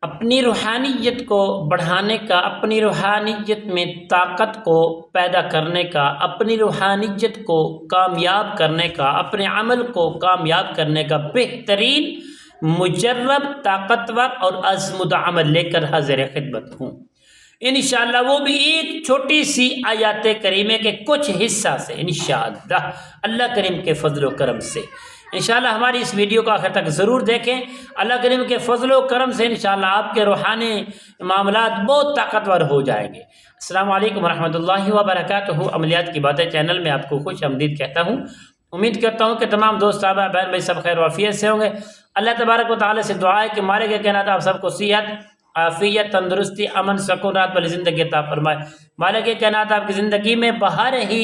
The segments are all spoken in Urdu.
اپنی روحانیت کو بڑھانے کا، اپنی روحانیت میں طاقت کو پیدا کرنے کا، اپنی روحانیت کو کامیاب کرنے کا، اپنے عمل کو کامیاب کرنے کا بہترین مجرب، طاقتور اور عزمدہ عمل لے کر حاضر خدمت ہوں انشاءاللہ۔ وہ بھی ایک چھوٹی سی آیات کریمہ کے کچھ حصہ سے انشاءاللہ، اللہ کریم کے فضل و کرم سے انشاءاللہ۔ ہماری اس ویڈیو کو آخر تک ضرور دیکھیں، اللہ کریم کے فضل و کرم سے انشاءاللہ آپ کے روحانی معاملات بہت طاقتور ہو جائیں گے۔ السلام علیکم ورحمۃ اللہ وبرکاتہ۔ عملیات کی باتیں چینل میں آپ کو خوش آمدید کہتا ہوں۔ امید کرتا ہوں کہ تمام دوست صحابہ بہن بھائی سب خیر و عافیت سے ہوں گے۔ اللہ تبارک و تعالی سے دعا ہے کہ مارے گئے کائنات آپ سب کو صحت، عافیت، تندرستی، امن، سکون، راحت والی زندگی عطا فرمائے۔ مالک کائنات آپ کی زندگی میں بہاریں ہی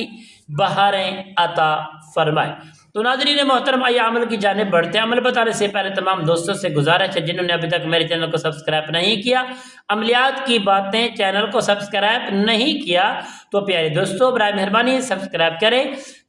بہاریں عطا فرمائے۔ تو ناظرین محترم، آئیے عمل کی جانب بڑھتے ہیں۔ عمل بتانے سے پہلے تمام دوستوں سے گزارش ہے جنہوں نے ابھی تک میرے چینل کو سبسکرائب نہیں کیا، عملیات کی باتیں چینل کو سبسکرائب نہیں کیا، تو پیارے دوستوں برائے مہربانی سبسکرائب کریں،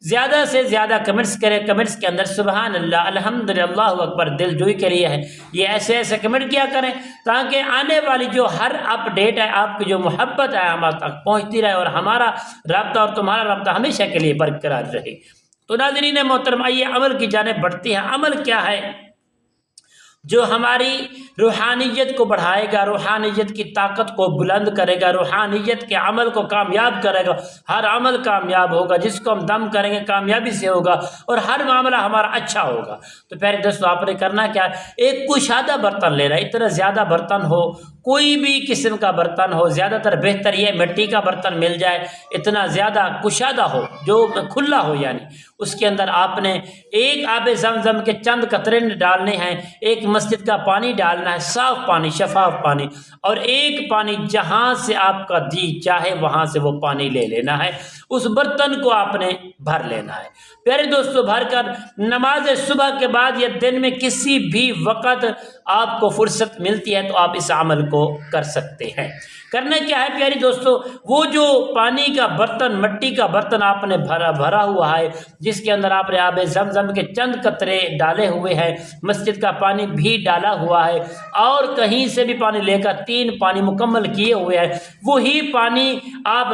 زیادہ سے زیادہ کمنٹس کریں۔ کمنٹس کے اندر سبحان اللہ، الحمدللہ، اللہ اکبر دل جوئی کے لیے ہے، یہ ایسے ایسے کمنٹ کیا کریں تاکہ آنے والی جو ہر اپ ڈیٹ ہے، آپ کی جو محبت ہے ہمارے تک پہنچتی رہے اور ہمارا رابطہ اور تمہارا رابطہ ہمیشہ کے لیے برقرار رہے۔ تو ناظرین محترم، آئیے عمل کی جانب بڑھتی ہیں۔ عمل کیا ہے جو ہماری روحانیت کو بڑھائے گا، روحانیت کی طاقت کو بلند کرے گا، روحانیت کے عمل کو کامیاب کرے گا۔ ہر عمل کامیاب ہوگا، جس کو ہم دم کریں گے کامیابی سے ہوگا اور ہر معاملہ ہمارا اچھا ہوگا۔ تو پیارے دوستو، آپ نے کرنا کیا ہے؟ ایک کشادہ برتن لینا ہے۔ اتنا زیادہ برتن ہو، کوئی بھی قسم کا برتن ہو، زیادہ تر بہتر یہ مٹی کا برتن مل جائے، اتنا زیادہ کشادہ ہو، جو کھلا ہو، یعنی اس کے اندر آپ نے ایک آب زمزم کے چند قطرے ڈالنے ہیں، ایک مسجد کا پانی ڈالنا ہے، صاف پانی، شفاف پانی، اور ایک پانی جہاں سے آپ کا جی چاہے وہاں سے وہ پانی لے لینا ہے۔ اس برتن کو آپ نے بھر لینا ہے۔ پیارے دوستو، بھر کر نماز صبح کے بعد یا دن میں کسی بھی وقت آپ کو فرصت ملتی ہے تو آپ اس عمل کو کر سکتے ہیں۔ کرنا کیا ہے پیاری دوستو؟ وہ جو پانی کا برتن، مٹی کا برتن آپ نے بھرا ہوا ہے، جس کے اندر آپ نے آب زمزم کے چند قطرے ڈالے ہوئے ہیں، مسجد کا پانی بھی ڈالا ہوا ہے، اور کہیں سے بھی پانی لے کر 3 پانی مکمل کیے ہوئے ہیں، وہی پانی آپ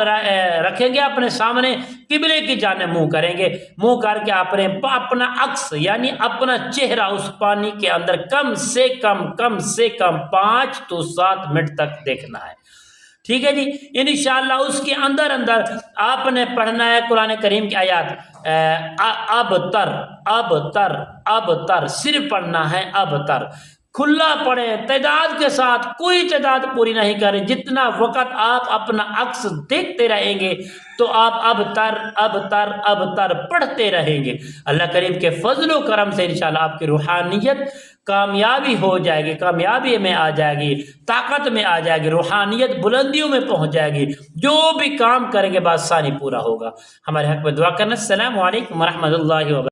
رکھیں گے اپنے سامنے، قبلے کی جانب منہ کریں گے۔ منہ کر کے آپ نے اپنا عکس یعنی اپنا چہرہ اس پانی کے اندر کم سے کم 5 تو 7 منٹ تک دیکھنا ہے۔ ٹھیک ہے جی؟ انشاءاللہ اس کے اندر آپ نے پڑھنا ہے قرآن کریم کی آیات، اب تر، صرف پڑھنا ہے اب تر، کھلا پڑھیں، تعداد کے ساتھ، کوئی تعداد پوری نہیں کریں۔ جتنا وقت آپ اپنا عکس دیکھتے رہیں گے تو آپ اب تر پڑھتے رہیں گے۔ اللہ کریم کے فضل و کرم سے انشاءاللہ آپ کی روحانیت کامیابی ہو جائے گی، کامیابی میں آ جائے گی، طاقت میں آ جائے گی، روحانیت بلندیوں میں پہنچ جائے گی۔ جو بھی کام کریں گے بآسانی پورا ہوگا۔ ہمارے حق میں دعا کرنا۔ السلام علیکم ورحمۃ اللہ وبرکاتہ۔